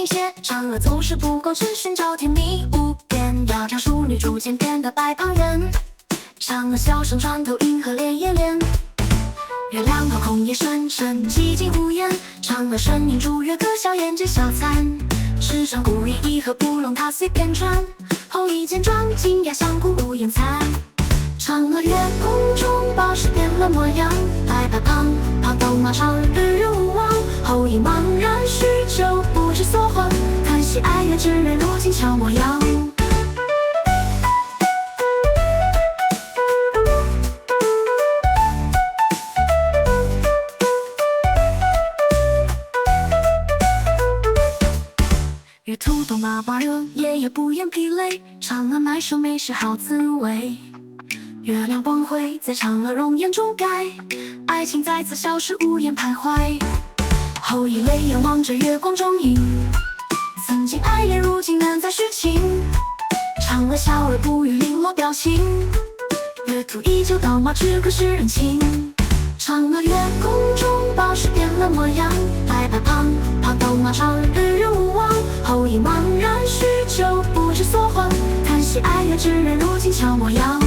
些，嫦娥走失不够，只寻找甜蜜无边。窈窕淑女，逐渐变得白旁人。嫦娥笑声穿透银河连夜连。月亮高空夜深深，寂静无言。嫦娥身影逐月，可笑眼界小残。世上故意一合不容，他随便穿。后羿见状，惊讶相顾无言残。嫦娥月宫中，宝石变了模样。白白胖胖斗马场，日日无望。后羿茫然许久，不知所慌。看惜爱月之人，如今悄模样。月兔斗马把热，夜夜不言疲累。嫦娥埋首美食好滋味。月亮光辉在嫦娥容颜中盖，爱情再次消失，无言徘徊。后羿泪眼望着月光中影，曾经爱恋，如今难再续情。嫦娥笑而不语，零落表情。月兔依旧刀马，只可是人情。嫦娥月宫中，宝石变了模样。白白胖胖斗马场，日日无望。后羿茫然许久，不知所慌。看惜爱月之人，如今悄模样。